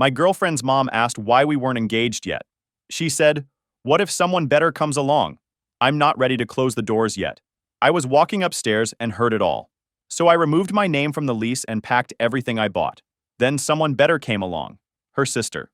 My girlfriend's mom asked why we weren't engaged yet. She said, "What if someone better comes along? I'm not ready to close the doors yet." I was walking upstairs and heard it all. So I removed my name from the lease and packed everything I bought. Then someone better came along. Her sister.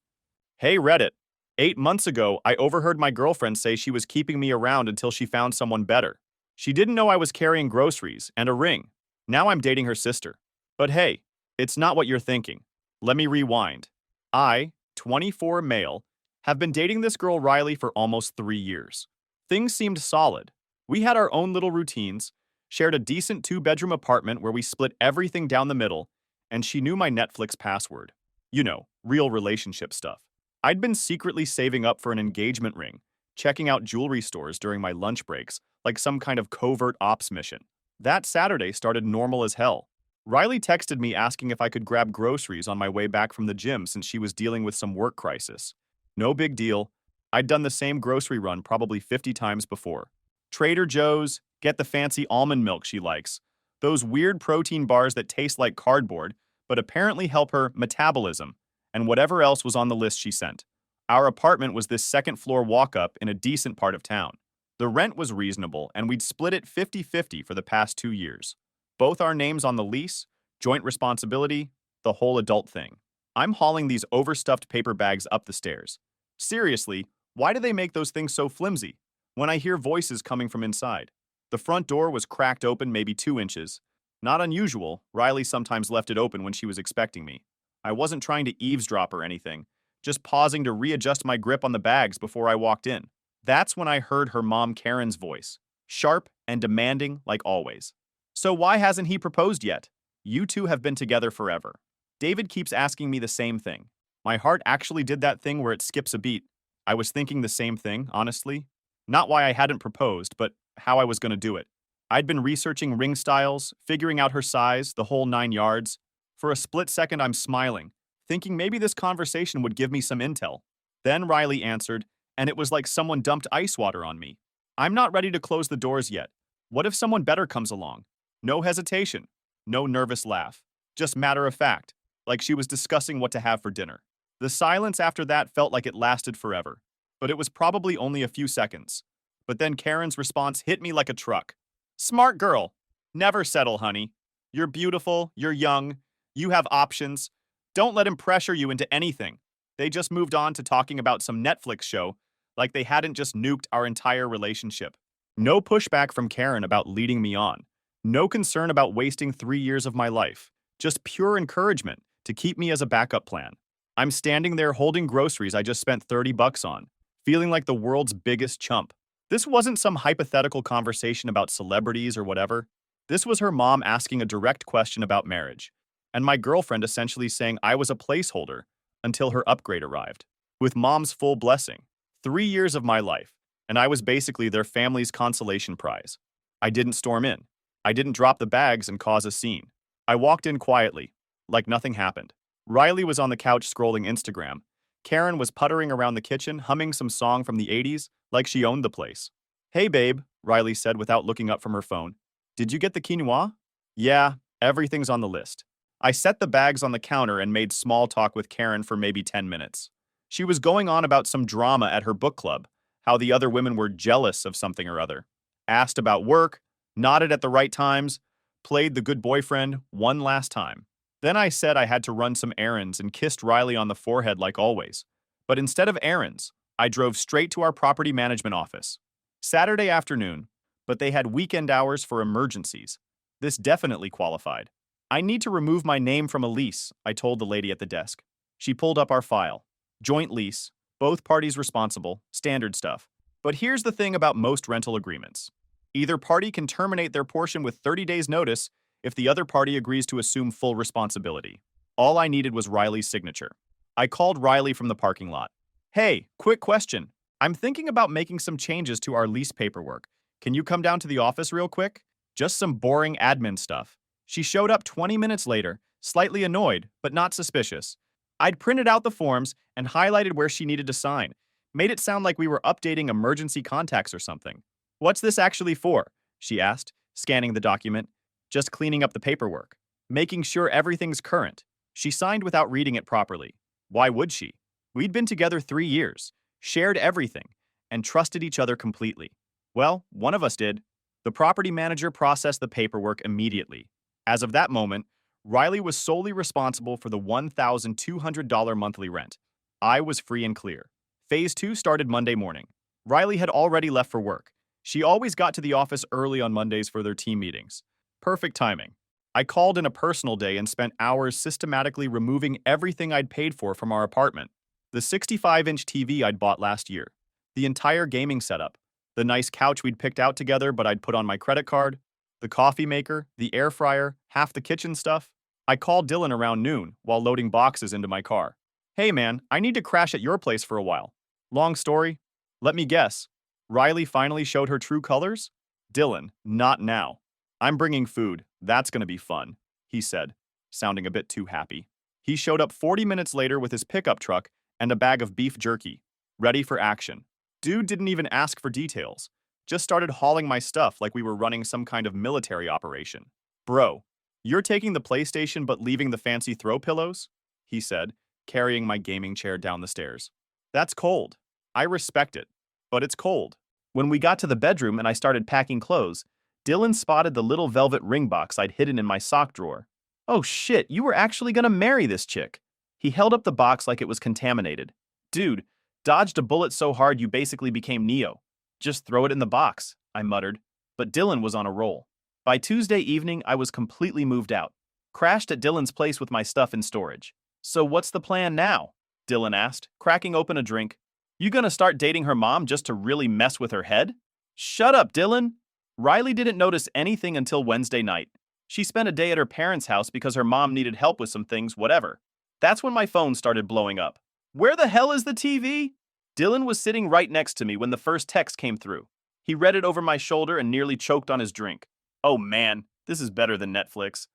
Hey Reddit. 8 months ago, I overheard my girlfriend say she was keeping me around until she found someone better. She didn't know I was carrying groceries and a ring. Now I'm dating her sister. But hey, it's not what you're thinking. Let me rewind. I, 24 male, have been dating this girl Riley for almost 3 years. Things seemed solid. We had our own little routines, shared a decent two-bedroom apartment where we split everything down the middle, and she knew my Netflix password. You know, real relationship stuff. I'd been secretly saving up for an engagement ring, checking out jewelry stores during my lunch breaks, like some kind of covert ops mission. That Saturday started normal as hell. Riley texted me asking if I could grab groceries on my way back from the gym since she was dealing with some work crisis. No big deal. I'd done the same grocery run probably 50 times before. Trader Joe's, get the fancy almond milk she likes. Those weird protein bars that taste like cardboard, but apparently help her metabolism, and whatever else was on the list she sent. Our apartment was this second floor walk up in a decent part of town. The rent was reasonable, and we'd split it 50-50 for the past 2 years. Both our names on the lease, joint responsibility, the whole adult thing. I'm hauling these overstuffed paper bags up the stairs. Seriously, why do they make those things so flimsy? When I hear voices coming from inside. The front door was cracked open maybe 2 inches. Not unusual, Riley sometimes left it open when she was expecting me. I wasn't trying to eavesdrop or anything, just pausing to readjust my grip on the bags before I walked in. That's when I heard her mom Karen's voice, sharp and demanding like always. So why hasn't he proposed yet? You two have been together forever. David keeps asking me the same thing. My heart actually did that thing where it skips a beat. I was thinking the same thing, honestly. Not why I hadn't proposed, but how I was going to do it. I'd been researching ring styles, figuring out her size, the whole 9 yards. For a split second, I'm smiling, thinking maybe this conversation would give me some intel. Then Riley answered, and it was like someone dumped ice water on me. I'm not ready to close the doors yet. What if someone better comes along? No hesitation. No nervous laugh. Just matter of fact, like she was discussing what to have for dinner. The silence after that felt like it lasted forever, but it was probably only a few seconds. But then Karen's response hit me like a truck. Smart girl. Never settle, honey. You're beautiful, you're young, you have options. Don't let him pressure you into anything. They just moved on to talking about some Netflix show, like they hadn't just nuked our entire relationship. No pushback from Karen about leading me on. No concern about wasting 3 years of my life. Just pure encouragement to keep me as a backup plan. I'm standing there holding groceries I just spent 30 bucks on, feeling like the world's biggest chump. This wasn't some hypothetical conversation about celebrities or whatever. This was her mom asking a direct question about marriage, and my girlfriend essentially saying I was a placeholder until her upgrade arrived. With mom's full blessing. 3 years of my life, and I was basically their family's consolation prize. I didn't storm in. I didn't drop the bags and cause a scene. I walked in quietly, like nothing happened. Riley was on the couch scrolling Instagram. Karen was puttering around the kitchen, humming some song from the 80s, like she owned the place. Hey babe, Riley said without looking up from her phone. Did you get the quinoa? Yeah, everything's on the list. I set the bags on the counter and made small talk with Karen for maybe 10 minutes. She was going on about some drama at her book club, how the other women were jealous of something or other. Asked about work, nodded at the right times, played the good boyfriend one last time. Then I said I had to run some errands and kissed Riley on the forehead like always. But instead of errands, I drove straight to our property management office. Saturday afternoon, but they had weekend hours for emergencies. This definitely qualified. I need to remove my name from a lease, I told the lady at the desk. She pulled up our file. Joint lease, both parties responsible, standard stuff. But here's the thing about most rental agreements. Either party can terminate their portion with 30 days notice if the other party agrees to assume full responsibility. All I needed was Riley's signature. I called Riley from the parking lot. Hey, quick question. I'm thinking about making some changes to our lease paperwork. Can you come down to the office real quick? Just some boring admin stuff. She showed up 20 minutes later, slightly annoyed, but not suspicious. I'd printed out the forms and highlighted where she needed to sign. Made it sound like we were updating emergency contacts or something. What's this actually for? She asked, scanning the document. Just cleaning up the paperwork. Making sure everything's current. She signed without reading it properly. Why would she? We'd been together 3 years, shared everything, and trusted each other completely. Well, one of us did. The property manager processed the paperwork immediately. As of that moment, Riley was solely responsible for the $1,200 monthly rent. I was free and clear. Phase 2 started Monday morning. Riley had already left for work. She always got to the office early on Mondays for their team meetings. Perfect timing. I called in a personal day and spent hours systematically removing everything I'd paid for from our apartment. The 65-inch TV I'd bought last year, the entire gaming setup, the nice couch we'd picked out together but I'd put on my credit card, the coffee maker, the air fryer, half the kitchen stuff. I called Dylan around noon while loading boxes into my car. Hey man, I need to crash at your place for a while. Long story? Let me guess. Riley finally showed her true colors? Dylan, not now. I'm bringing food. That's gonna be fun, he said, sounding a bit too happy. He showed up 40 minutes later with his pickup truck and a bag of beef jerky, ready for action. Dude didn't even ask for details. Just started hauling my stuff like we were running some kind of military operation. Bro, you're taking the PlayStation but leaving the fancy throw pillows? He said, carrying my gaming chair down the stairs. That's cold. I respect it, but it's cold. When we got to the bedroom and I started packing clothes, Dylan spotted the little velvet ring box I'd hidden in my sock drawer. Oh shit, you were actually gonna marry this chick. He held up the box like it was contaminated. Dude, dodged a bullet so hard you basically became Neo. Just throw it in the box, I muttered. But Dylan was on a roll. By Tuesday evening, I was completely moved out. Crashed at Dylan's place with my stuff in storage. So what's the plan now? Dylan asked, cracking open a drink. You gonna start dating her mom just to really mess with her head? Shut up, Dylan. Riley didn't notice anything until Wednesday night. She spent a day at her parents' house because her mom needed help with some things, whatever. That's when my phone started blowing up. Where the hell is the TV? Dylan was sitting right next to me when the first text came through. He read it over my shoulder and nearly choked on his drink. Oh man, this is better than Netflix.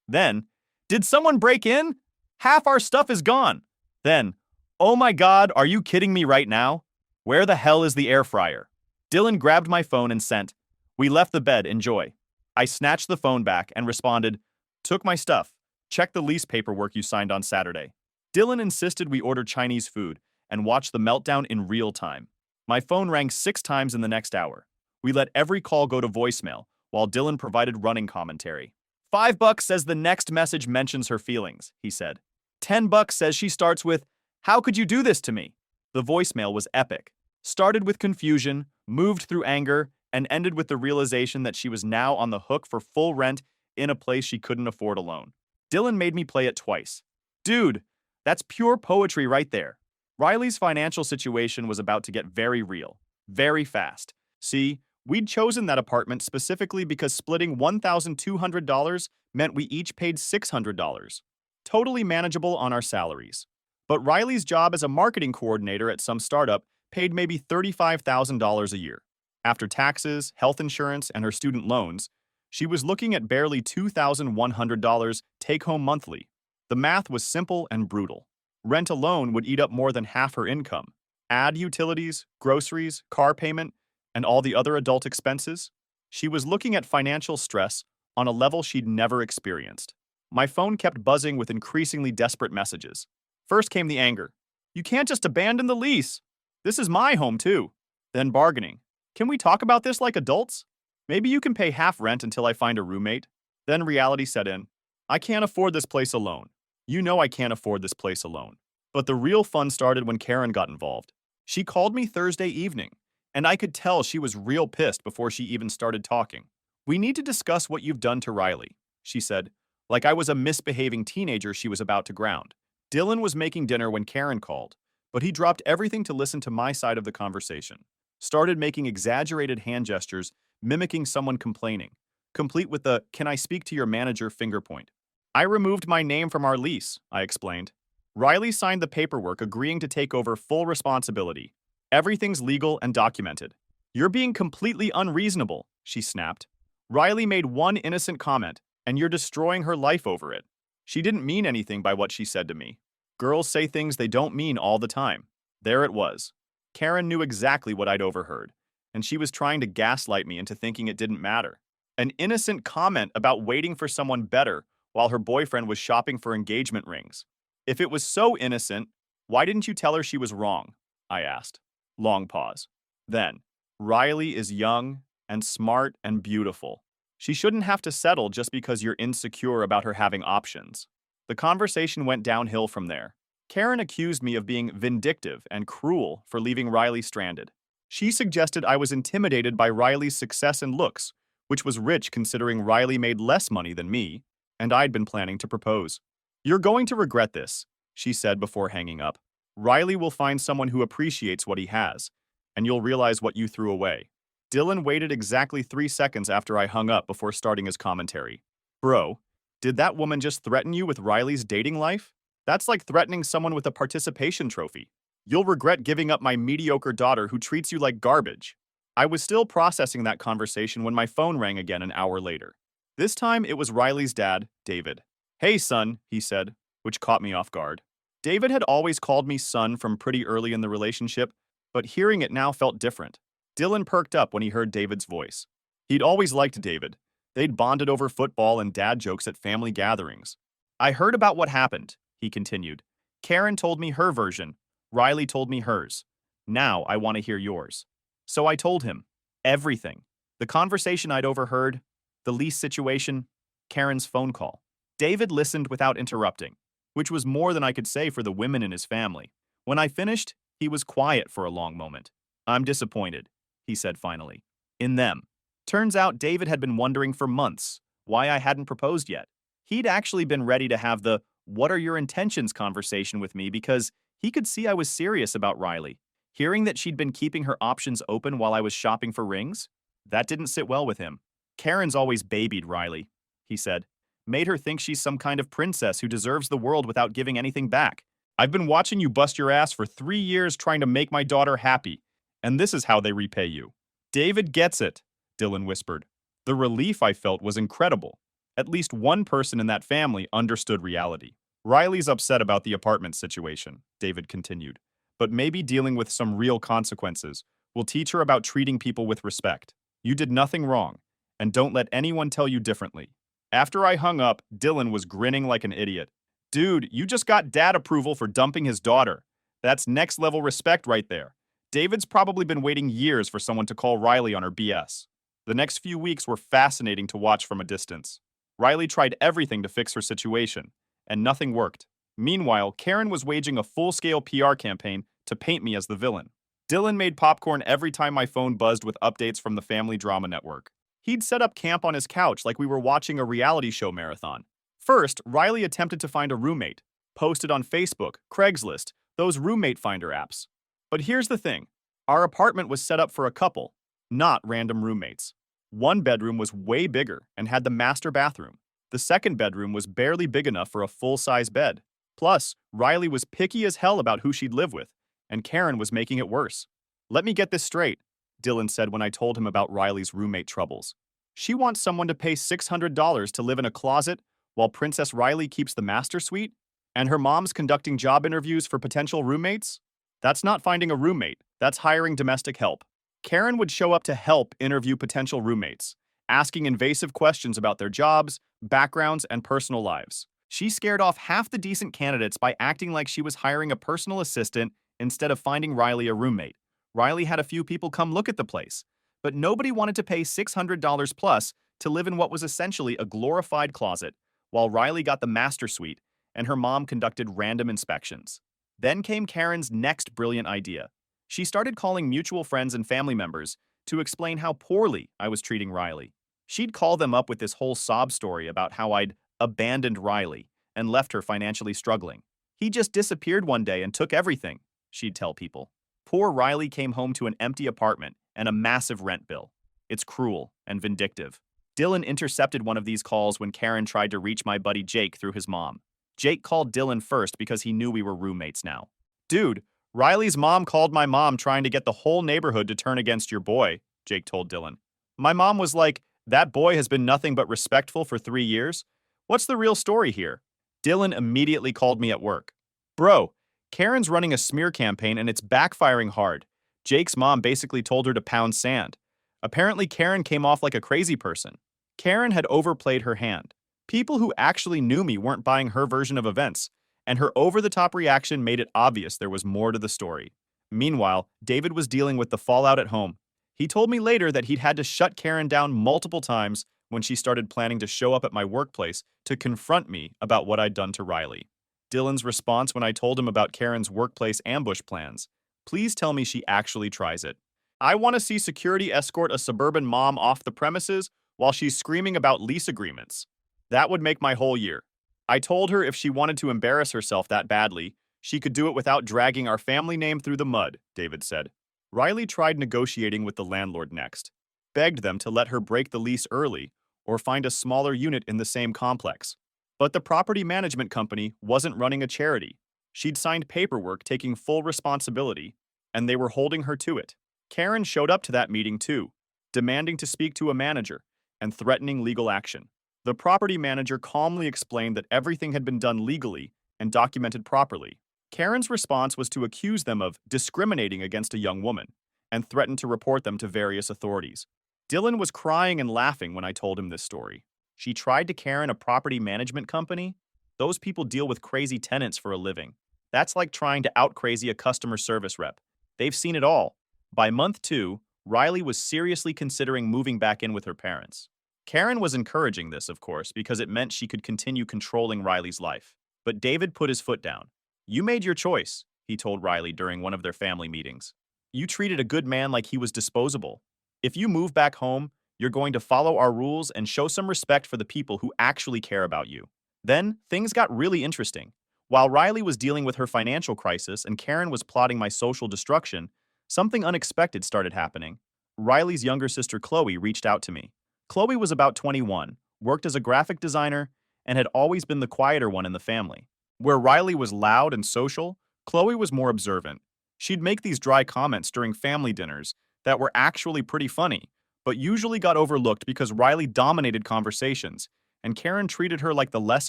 Then, did someone break in? Half our stuff is gone. Then, oh my god, are you kidding me right now? Where the hell is the air fryer? Dylan grabbed my phone and sent, we left the bed, enjoy. I snatched the phone back and responded, took my stuff. Check the lease paperwork you signed on Saturday. Dylan insisted we order Chinese food and watch the meltdown in real time. My phone rang 6 times in the next hour. We let every call go to voicemail while Dylan provided running commentary. $5 says the next message mentions her feelings, he said. $10 says she starts with, how could you do this to me? The voicemail was epic. Started with confusion, moved through anger, and ended with the realization that she was now on the hook for full rent in a place she couldn't afford alone. Dylan made me play it twice. Dude, that's pure poetry right there. Riley's financial situation was about to get very real, very fast. See, we'd chosen that apartment specifically because splitting $1,200 meant we each paid $600. Totally manageable on our salaries. But Riley's job as a marketing coordinator at some startup paid maybe $35,000 a year. After taxes, health insurance, and her student loans, she was looking at barely $2,100 take-home monthly. The math was simple and brutal. Rent alone would eat up more than half her income. Add utilities, groceries, car payment, and all the other adult expenses. She was looking at financial stress on a level she'd never experienced. My phone kept buzzing with increasingly desperate messages. First came the anger. You can't just abandon the lease. This is my home too. Then bargaining. Can we talk about this like adults? Maybe you can pay half rent until I find a roommate. Then reality set in. I can't afford this place alone. You know I can't afford this place alone. But the real fun started when Karen got involved. She called me Thursday evening, and I could tell she was real pissed before she even started talking. We need to discuss what you've done to Riley, she said, like I was a misbehaving teenager she was about to ground. Dylan was making dinner when Karen called, but he dropped everything to listen to my side of the conversation. Started making exaggerated hand gestures, mimicking someone complaining, complete with the, can I speak to your manager finger point. I removed my name from our lease, I explained. Riley signed the paperwork agreeing to take over full responsibility. Everything's legal and documented. You're being completely unreasonable, she snapped. Riley made one innocent comment, and you're destroying her life over it. She didn't mean anything by what she said to me. Girls say things they don't mean all the time. There it was. Karen knew exactly what I'd overheard, and she was trying to gaslight me into thinking it didn't matter. An innocent comment about waiting for someone better while her boyfriend was shopping for engagement rings. If it was so innocent, why didn't you tell her she was wrong? I asked. Long pause. Then, Riley is young and smart and beautiful. She shouldn't have to settle just because you're insecure about her having options. The conversation went downhill from there. Karen accused me of being vindictive and cruel for leaving Riley stranded. She suggested I was intimidated by Riley's success and looks, which was rich considering Riley made less money than me, and I'd been planning to propose. You're going to regret this, she said before hanging up. Riley will find someone who appreciates what he has, and you'll realize what you threw away. Dylan waited exactly 3 seconds after I hung up before starting his commentary. Bro, did that woman just threaten you with Riley's dating life? That's like threatening someone with a participation trophy. You'll regret giving up my mediocre daughter who treats you like garbage. I was still processing that conversation when my phone rang again an hour later. This time it was Riley's dad, David. Hey, son, he said, which caught me off guard. David had always called me son from pretty early in the relationship, but hearing it now felt different. Dylan perked up when he heard David's voice. He'd always liked David. They'd bonded over football and dad jokes at family gatherings. I heard about what happened, he continued. Karen told me her version. Riley told me hers. Now I want to hear yours. So I told him. Everything. The conversation I'd overheard, the lease situation, Karen's phone call. David listened without interrupting, which was more than I could say for the women in his family. When I finished, he was quiet for a long moment. I'm disappointed, he said finally. In them. Turns out David had been wondering for months why I hadn't proposed yet. He'd actually been ready to have the "what are your intentions" conversation with me because he could see I was serious about Riley. Hearing that she'd been keeping her options open while I was shopping for rings? That didn't sit well with him. Karen's always babied Riley, he said. Made her think she's some kind of princess who deserves the world without giving anything back. I've been watching you bust your ass for 3 years trying to make my daughter happy, and this is how they repay you. David gets it, Dylan whispered. The relief I felt was incredible. At least one person in that family understood reality. Riley's upset about the apartment situation, David continued, but maybe dealing with some real consequences will teach her about treating people with respect. You did nothing wrong, and don't let anyone tell you differently. After I hung up, Dylan was grinning like an idiot. Dude, you just got dad approval for dumping his daughter. That's next level respect right there. David's probably been waiting years for someone to call Riley on her BS. The next few weeks were fascinating to watch from a distance. Riley tried everything to fix her situation, and nothing worked. Meanwhile, Karen was waging a full-scale PR campaign to paint me as the villain. Dylan made popcorn every time my phone buzzed with updates from the Family Drama Network. He'd set up camp on his couch like we were watching a reality show marathon. First, Riley attempted to find a roommate, posted on Facebook, Craigslist, those roommate finder apps. But here's the thing. Our apartment was set up for a couple, not random roommates. One bedroom was way bigger and had the master bathroom. The second bedroom was barely big enough for a full-size bed. Plus, Riley was picky as hell about who she'd live with, and Karen was making it worse. Let me get this straight, Dylan said when I told him about Riley's roommate troubles. She wants someone to pay $600 to live in a closet while Princess Riley keeps the master suite? And her mom's conducting job interviews for potential roommates? That's not finding a roommate, that's hiring domestic help. Karen would show up to help interview potential roommates, asking invasive questions about their jobs, backgrounds, and personal lives. She scared off half the decent candidates by acting like she was hiring a personal assistant instead of finding Riley a roommate. Riley had a few people come look at the place, but nobody wanted to pay $600 plus to live in what was essentially a glorified closet, while Riley got the master suite and her mom conducted random inspections. Then came Karen's next brilliant idea. She started calling mutual friends and family members to explain how poorly I was treating Riley. She'd call them up with this whole sob story about how I'd abandoned Riley and left her financially struggling. He just disappeared one day and took everything, she'd tell people. Poor Riley came home to an empty apartment and a massive rent bill. It's cruel and vindictive. Dylan intercepted one of these calls when Karen tried to reach my buddy Jake through his mom. Jake called Dylan first because he knew we were roommates now. Dude, Riley's mom called my mom trying to get the whole neighborhood to turn against your boy, Jake told Dylan. My mom was like, that boy has been nothing but respectful for 3 years. What's the real story here? Dylan immediately called me at work. Bro, Karen's running a smear campaign and it's backfiring hard. Jake's mom basically told her to pound sand. Apparently Karen came off like a crazy person. Karen had overplayed her hand. People who actually knew me weren't buying her version of events, and her over-the-top reaction made it obvious there was more to the story. Meanwhile, David was dealing with the fallout at home. He told me later that he'd had to shut Karen down multiple times when she started planning to show up at my workplace to confront me about what I'd done to Riley. Dylan's response when I told him about Karen's workplace ambush plans: "Please tell me she actually tries it. I want to see security escort a suburban mom off the premises while she's screaming about lease agreements. That would make my whole year." I told her if she wanted to embarrass herself that badly, she could do it without dragging our family name through the mud, David said. Riley tried negotiating with the landlord next, begged them to let her break the lease early or find a smaller unit in the same complex. But the property management company wasn't running a charity. She'd signed paperwork taking full responsibility, and they were holding her to it. Karen showed up to that meeting too, demanding to speak to a manager and threatening legal action. The property manager calmly explained that everything had been done legally and documented properly. Karen's response was to accuse them of discriminating against a young woman and threatened to report them to various authorities. Dylan was crying and laughing when I told him this story. She tried to Karen a property management company? Those people deal with crazy tenants for a living. That's like trying to out-crazy a customer service rep. They've seen it all. By month 2, Riley was seriously considering moving back in with her parents. Karen was encouraging this, of course, because it meant she could continue controlling Riley's life. But David put his foot down. "You made your choice," he told Riley during one of their family meetings. "You treated a good man like he was disposable. If you move back home, you're going to follow our rules and show some respect for the people who actually care about you." Then, things got really interesting. While Riley was dealing with her financial crisis and Karen was plotting my social destruction, something unexpected started happening. Riley's younger sister Chloe reached out to me. Chloe was about 21, worked as a graphic designer, and had always been the quieter one in the family. Where Riley was loud and social, Chloe was more observant. She'd make these dry comments during family dinners that were actually pretty funny, but usually got overlooked because Riley dominated conversations, and Karen treated her like the less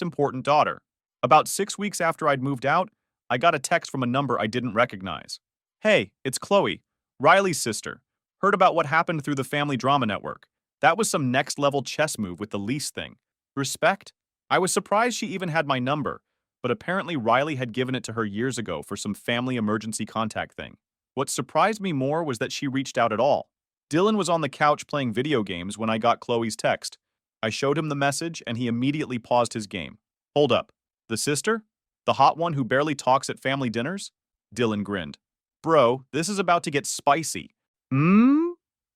important daughter. About 6 weeks after I'd moved out, I got a text from a number I didn't recognize. "Hey, it's Chloe, Riley's sister. Heard about what happened through the Family Drama Network. That was some next-level chess move with the lease thing. Respect?" I was surprised she even had my number, but apparently Riley had given it to her years ago for some family emergency contact thing. What surprised me more was that she reached out at all. Dylan was on the couch playing video games when I got Chloe's text. I showed him the message, and he immediately paused his game. "Hold up. The sister? The hot one who barely talks at family dinners?" Dylan grinned. "Bro, this is about to get spicy."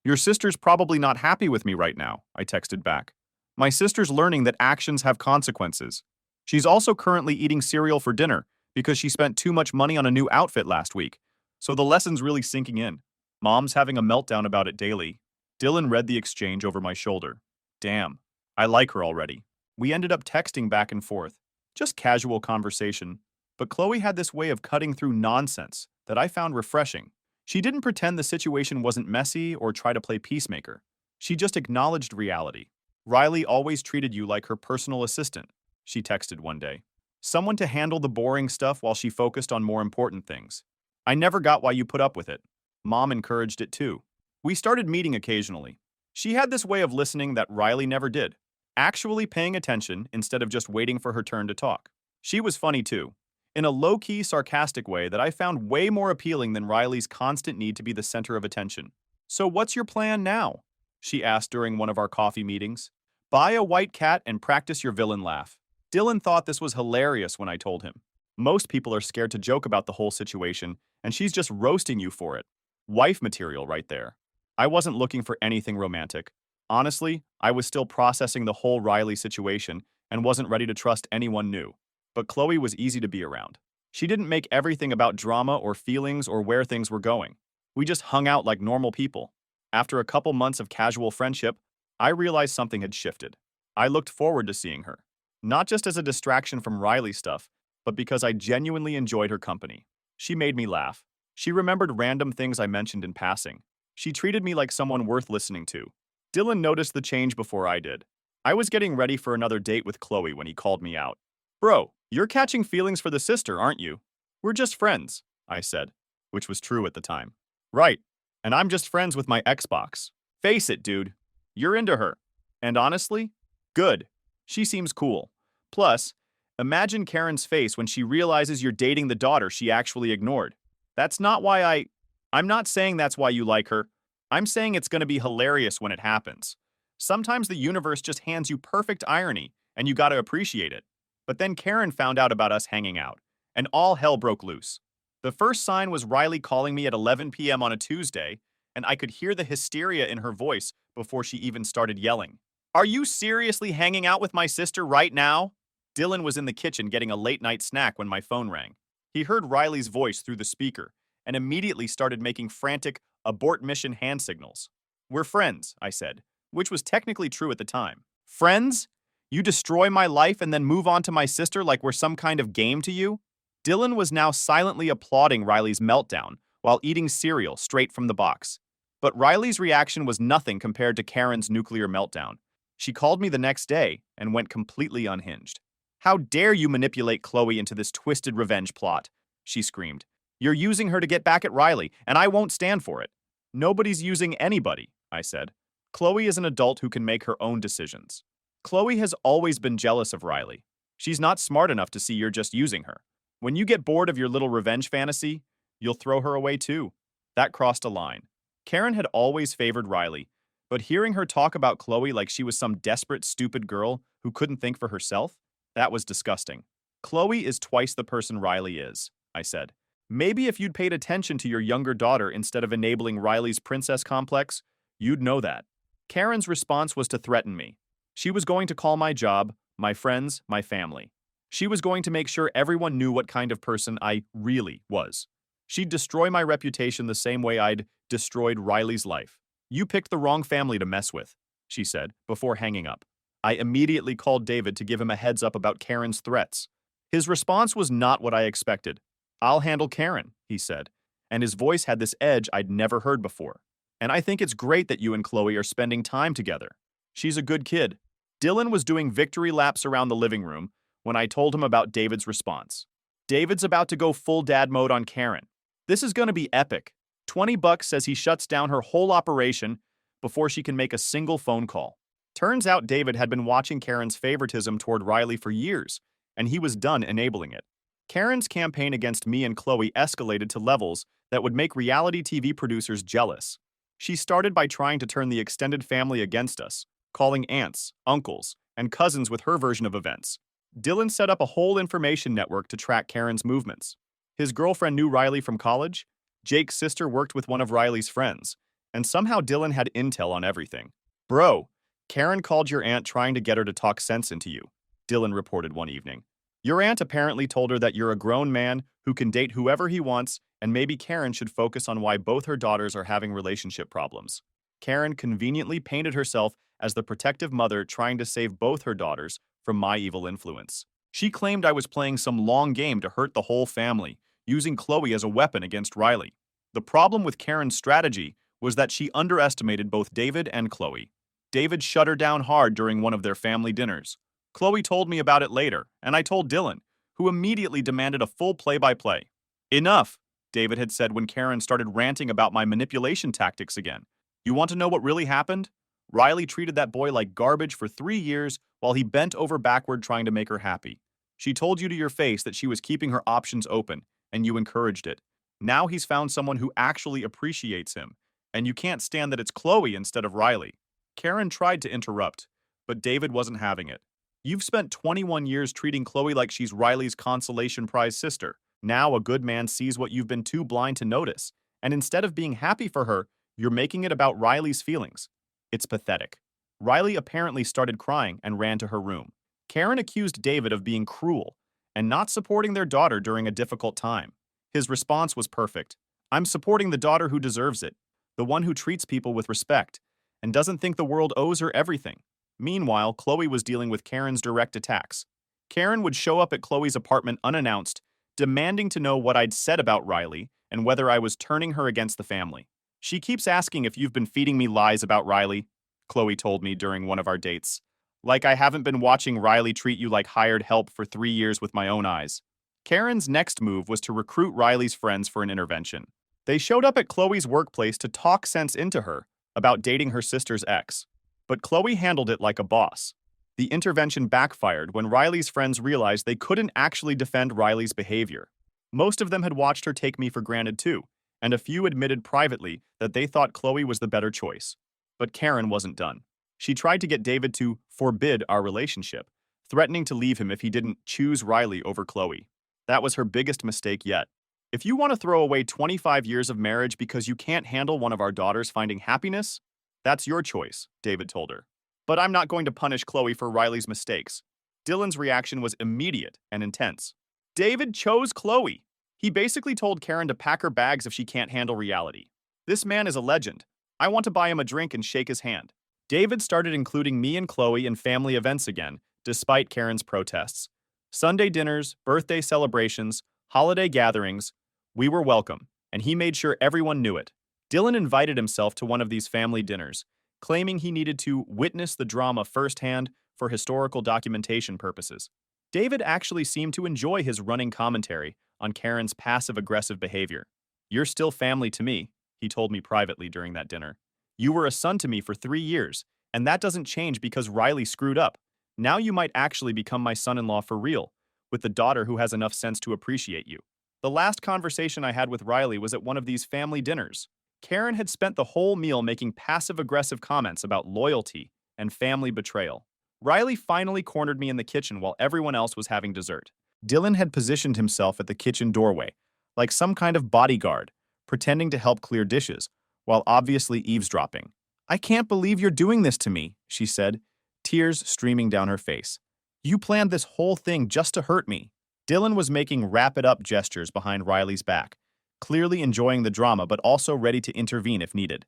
"Your sister's probably not happy with me right now," I texted back. "My sister's learning that actions have consequences. She's also currently eating cereal for dinner because she spent too much money on a new outfit last week, so the lesson's really sinking in. Mom's having a meltdown about it daily." Dylan read the exchange over my shoulder. Damn, I like her already. We ended up texting back and forth. Just casual conversation, but Chloe had this way of cutting through nonsense that I found refreshing. She didn't pretend the situation wasn't messy or try to play peacemaker. She just acknowledged reality. "Riley always treated you like her personal assistant," she texted one day. "Someone to handle the boring stuff while she focused on more important things. I never got why you put up with it. Mom encouraged it too." We started meeting occasionally. She had this way of listening that Riley never did, actually paying attention instead of just waiting for her turn to talk. She was funny too, in a low-key, sarcastic way that I found way more appealing than Riley's constant need to be the center of attention. "So what's your plan now?" she asked during one of our coffee meetings. "Buy a white cat and practice your villain laugh." Dylan thought this was hilarious when I told him. "Most people are scared to joke about the whole situation, and she's just roasting you for it." Wife material right there. I wasn't looking for anything romantic. Honestly, I was still processing the whole Riley situation and wasn't ready to trust anyone new. But Chloe was easy to be around. She didn't make everything about drama or feelings or where things were going. We just hung out like normal people. After a couple months of casual friendship, I realized something had shifted. I looked forward to seeing her. Not just as a distraction from Riley stuff, but because I genuinely enjoyed her company. She made me laugh. She remembered random things I mentioned in passing. She treated me like someone worth listening to. Dylan noticed the change before I did. I was getting ready for another date with Chloe when he called me out. "Bro, you're catching feelings for the sister, aren't you?" "We're just friends," I said, which was true at the time. "Right, and I'm just friends with my Xbox. Face it, dude. You're into her. And honestly, good. She seems cool. Plus, Imagine Karen's face when she realizes you're dating the daughter she actually ignored. That's not why I'm not saying that's why you like her. I'm saying it's going to be hilarious when it happens. Sometimes the universe just hands you perfect irony, and you gotta appreciate it. But then Karen found out about us hanging out, and all hell broke loose. The first sign was Riley calling me at 11 p.m. on a Tuesday, and I could hear the hysteria in her voice before she even started yelling. Are you seriously hanging out with my sister right now? Dylan was in the kitchen getting a late-night snack when my phone rang. He heard Riley's voice through the speaker and immediately started making frantic, abort mission hand signals. We're friends, I said, which was technically true at the time. Friends? You destroy my life and then move on to my sister like we're some kind of game to you? Dylan was now silently applauding Riley's meltdown while eating cereal straight from the box. But Riley's reaction was nothing compared to Karen's nuclear meltdown. She called me the next day and went completely unhinged. How dare you manipulate Chloe into this twisted revenge plot? She screamed. You're using her to get back at Riley, and I won't stand for it. Nobody's using anybody, I said. Chloe is an adult who can make her own decisions. Chloe has always been jealous of Riley. She's not smart enough to see you're just using her. When you get bored of your little revenge fantasy, you'll throw her away too. That crossed a line. Karen had always favored Riley, but hearing her talk about Chloe like she was some desperate, stupid girl who couldn't think for herself, that was disgusting. Chloe is twice the person Riley is, I said. Maybe if you'd paid attention to your younger daughter instead of enabling Riley's princess complex, you'd know that. Karen's response was to threaten me. She was going to call my job, my friends, my family. She was going to make sure everyone knew what kind of person I really was. She'd destroy my reputation the same way I'd destroyed Riley's life. You picked the wrong family to mess with, she said, before hanging up. I immediately called David to give him a heads up about Karen's threats. His response was not what I expected. I'll handle Karen, he said, and his voice had this edge I'd never heard before. And I think it's great that you and Chloe are spending time together. She's a good kid. Dylan was doing victory laps around the living room when I told him about David's response. David's about to go full dad mode on Karen. This is going to be epic. $20 says he shuts down her whole operation before she can make a single phone call. Turns out David had been watching Karen's favoritism toward Riley for years, and he was done enabling it. Karen's campaign against me and Chloe escalated to levels that would make reality TV producers jealous. She started by trying to turn the extended family against us, calling aunts, uncles, and cousins with her version of events. Dylan set up a whole information network to track Karen's movements. His girlfriend knew Riley from college. Jake's sister worked with one of Riley's friends, and somehow Dylan had intel on everything. Bro, Karen called your aunt trying to get her to talk sense into you, Dylan reported one evening. Your aunt apparently told her that you're a grown man who can date whoever he wants, and maybe Karen should focus on why both her daughters are having relationship problems. Karen conveniently painted herself as the protective mother trying to save both her daughters from my evil influence. She claimed I was playing some long game to hurt the whole family, using Chloe as a weapon against Riley. The problem with Karen's strategy was that she underestimated both David and Chloe. David shut her down hard during one of their family dinners. Chloe told me about it later, and I told Dylan, who immediately demanded a full play-by-play. Enough, David had said when Karen started ranting about my manipulation tactics again. You want to know what really happened? Riley treated that boy like garbage for 3 years while he bent over backward trying to make her happy. She told you to your face that she was keeping her options open, and you encouraged it. Now he's found someone who actually appreciates him, and you can't stand that it's Chloe instead of Riley. Karen tried to interrupt, but David wasn't having it. You've spent 21 years treating Chloe like she's Riley's consolation prize sister. Now a good man sees what you've been too blind to notice, and instead of being happy for her, you're making it about Riley's feelings. It's pathetic. Riley apparently started crying and ran to her room. Karen accused David of being cruel and not supporting their daughter during a difficult time. His response was perfect. I'm supporting the daughter who deserves it, the one who treats people with respect, and doesn't think the world owes her everything. Meanwhile, Chloe was dealing with Karen's direct attacks. Karen would show up at Chloe's apartment unannounced, demanding to know what I'd said about Riley and whether I was turning her against the family. She keeps asking if you've been feeding me lies about Riley, Chloe told me during one of our dates. Like I haven't been watching Riley treat you like hired help for 3 years with my own eyes. Karen's next move was to recruit Riley's friends for an intervention. They showed up at Chloe's workplace to talk sense into her about dating her sister's ex. But Chloe handled it like a boss. The intervention backfired when Riley's friends realized they couldn't actually defend Riley's behavior. Most of them had watched her take me for granted too, and a few admitted privately that they thought Chloe was the better choice. But Karen wasn't done. She tried to get David to forbid our relationship, threatening to leave him if he didn't choose Riley over Chloe. That was her biggest mistake yet. If you want to throw away 25 years of marriage because you can't handle one of our daughters finding happiness, that's your choice, David told her. But I'm not going to punish Chloe for Riley's mistakes. Dylan's reaction was immediate and intense. David chose Chloe. He basically told Karen to pack her bags if she can't handle reality. This man is a legend. I want to buy him a drink and shake his hand. David started including me and Chloe in family events again, despite Karen's protests. Sunday dinners, birthday celebrations, holiday gatherings, we were welcome, and he made sure everyone knew it. Dylan invited himself to one of these family dinners, claiming he needed to witness the drama firsthand for historical documentation purposes. David actually seemed to enjoy his running commentary on Karen's passive-aggressive behavior. "You're still family to me," he told me privately during that dinner. "You were a son to me for 3 years, and that doesn't change because Riley screwed up. Now you might actually become my son-in-law for real, with the daughter who has enough sense to appreciate you." The last conversation I had with Riley was at one of these family dinners. Karen had spent the whole meal making passive-aggressive comments about loyalty and family betrayal. Riley finally cornered me in the kitchen while everyone else was having dessert. Dylan had positioned himself at the kitchen doorway, like some kind of bodyguard, pretending to help clear dishes, while obviously eavesdropping. "I can't believe you're doing this to me," she said, tears streaming down her face. "You planned this whole thing just to hurt me." Dylan was making wrap-it-up gestures behind Riley's back, clearly enjoying the drama but also ready to intervene if needed.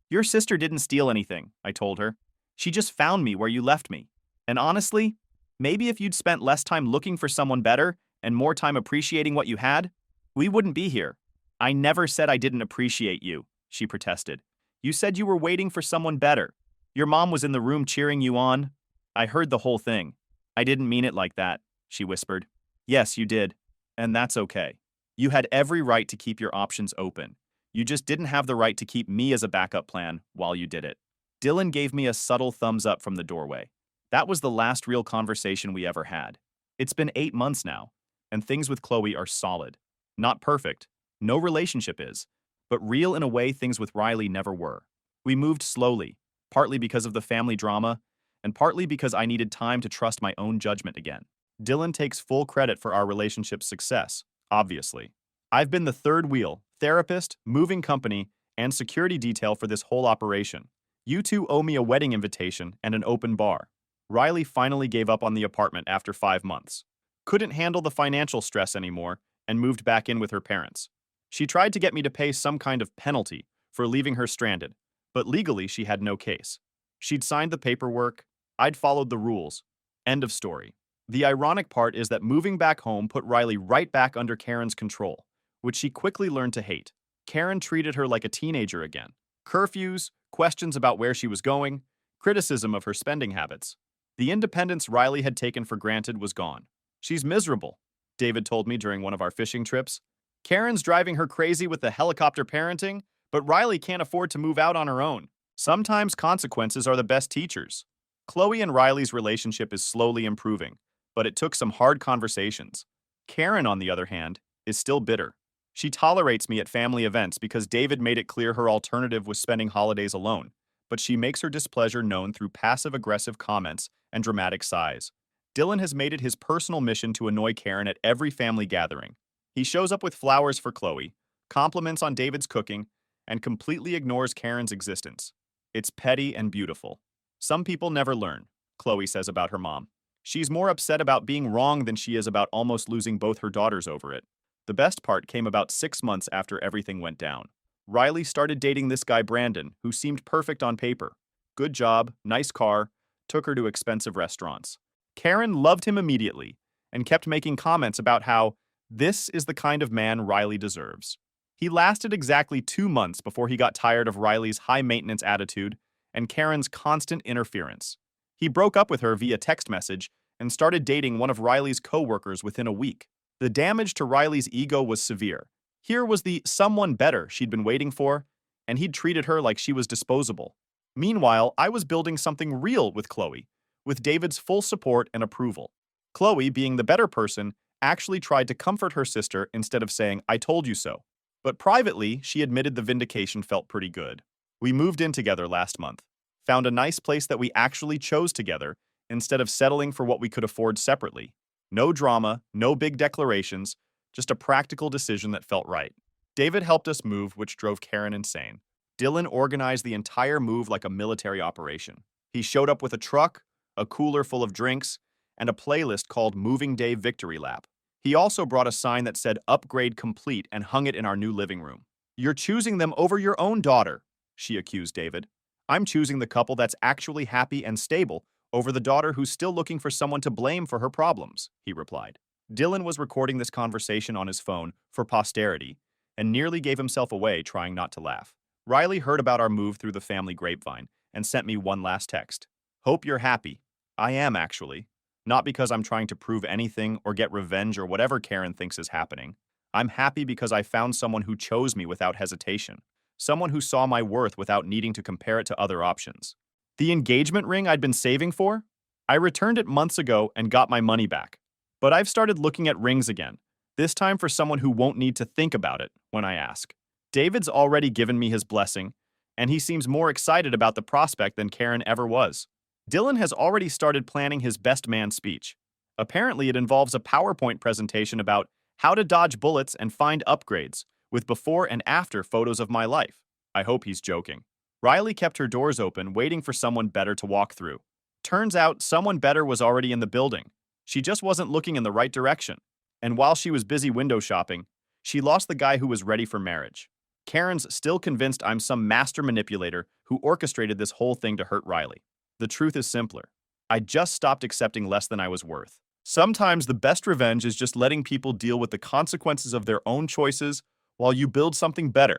"Your sister didn't steal anything," I told her. "She just found me where you left me. And honestly, maybe if you'd spent less time looking for someone better and more time appreciating what you had, we wouldn't be here." "I never said I didn't appreciate you," she protested. "You said you were waiting for someone better. Your mom was in the room cheering you on." "I heard the whole thing. I didn't mean it like that," she whispered. "Yes, you did. And that's okay. You had every right to keep your options open. You just didn't have the right to keep me as a backup plan while you did it." Dylan gave me a subtle thumbs up from the doorway. That was the last real conversation we ever had. It's been 8 months now, and things with Chloe are solid. Not perfect. No relationship is. But real in a way things with Riley never were. We moved slowly, partly because of the family drama, and partly because I needed time to trust my own judgment again. Dylan takes full credit for our relationship's success, obviously. I've been the third wheel, therapist, moving company, and security detail for this whole operation. You two owe me a wedding invitation and an open bar. Riley finally gave up on the apartment after 5 months. Couldn't handle the financial stress anymore and moved back in with her parents. She tried to get me to pay some kind of penalty for leaving her stranded, but legally she had no case. She'd signed the paperwork, I'd followed the rules. End of story. The ironic part is that moving back home put Riley right back under Karen's control, which she quickly learned to hate. Karen treated her like a teenager again. Curfews, questions about where she was going, criticism of her spending habits. The independence Riley had taken for granted was gone. "She's miserable," David told me during one of our fishing trips. "Karen's driving her crazy with the helicopter parenting, but Riley can't afford to move out on her own. Sometimes consequences are the best teachers." Chloe and Riley's relationship is slowly improving, but it took some hard conversations. Karen, on the other hand, is still bitter. She tolerates me at family events because David made it clear her alternative was spending holidays alone, but she makes her displeasure known through passive-aggressive comments and dramatic sighs. Dylan has made it his personal mission to annoy Karen at every family gathering. He shows up with flowers for Chloe, compliments on David's cooking, and completely ignores Karen's existence. It's petty and beautiful. Some people never learn, Chloe says about her mom. She's more upset about being wrong than she is about almost losing both her daughters over it. The best part came about 6 months after everything went down. Riley started dating this guy Brandon, who seemed perfect on paper. Good job, nice car, took her to expensive restaurants. Karen loved him immediately and kept making comments about how this is the kind of man Riley deserves. He lasted exactly 2 months before he got tired of Riley's high-maintenance attitude and Karen's constant interference. He broke up with her via text message and started dating one of Riley's co-workers within a week. The damage to Riley's ego was severe. Here was the someone better she'd been waiting for, and he'd treated her like she was disposable. Meanwhile, I was building something real with Chloe, with David's full support and approval. Chloe, being the better person, actually tried to comfort her sister instead of saying, "I told you so." But privately, she admitted the vindication felt pretty good. We moved in together last month, found a nice place that we actually chose together instead of settling for what we could afford separately. No drama, no big declarations, just a practical decision that felt right. David helped us move, which drove Karen insane. Dylan organized the entire move like a military operation. He showed up with a truck, a cooler full of drinks, and a playlist called Moving Day Victory Lap. He also brought a sign that said "Upgrade Complete" and hung it in our new living room. "You're choosing them over your own daughter," she accused David. "I'm choosing the couple that's actually happy and stable over the daughter who's still looking for someone to blame for her problems," he replied. Dylan was recording this conversation on his phone for posterity and nearly gave himself away trying not to laugh. Riley heard about our move through the family grapevine and sent me one last text. "Hope you're happy." I am, actually. Not because I'm trying to prove anything or get revenge or whatever Karen thinks is happening. I'm happy because I found someone who chose me without hesitation. Someone who saw my worth without needing to compare it to other options. The engagement ring I'd been saving for? I returned it months ago and got my money back. But I've started looking at rings again, this time for someone who won't need to think about it when I ask. David's already given me his blessing, and he seems more excited about the prospect than Karen ever was. Dylan has already started planning his best man speech. Apparently, it involves a PowerPoint presentation about how to dodge bullets and find upgrades, with before and after photos of my life. I hope he's joking. Riley kept her doors open, waiting for someone better to walk through. Turns out, someone better was already in the building. She just wasn't looking in the right direction. And while she was busy window shopping, she lost the guy who was ready for marriage. Karen's still convinced I'm some master manipulator who orchestrated this whole thing to hurt Riley. The truth is simpler. I just stopped accepting less than I was worth. Sometimes the best revenge is just letting people deal with the consequences of their own choices while you build something better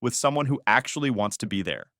with someone who actually wants to be there.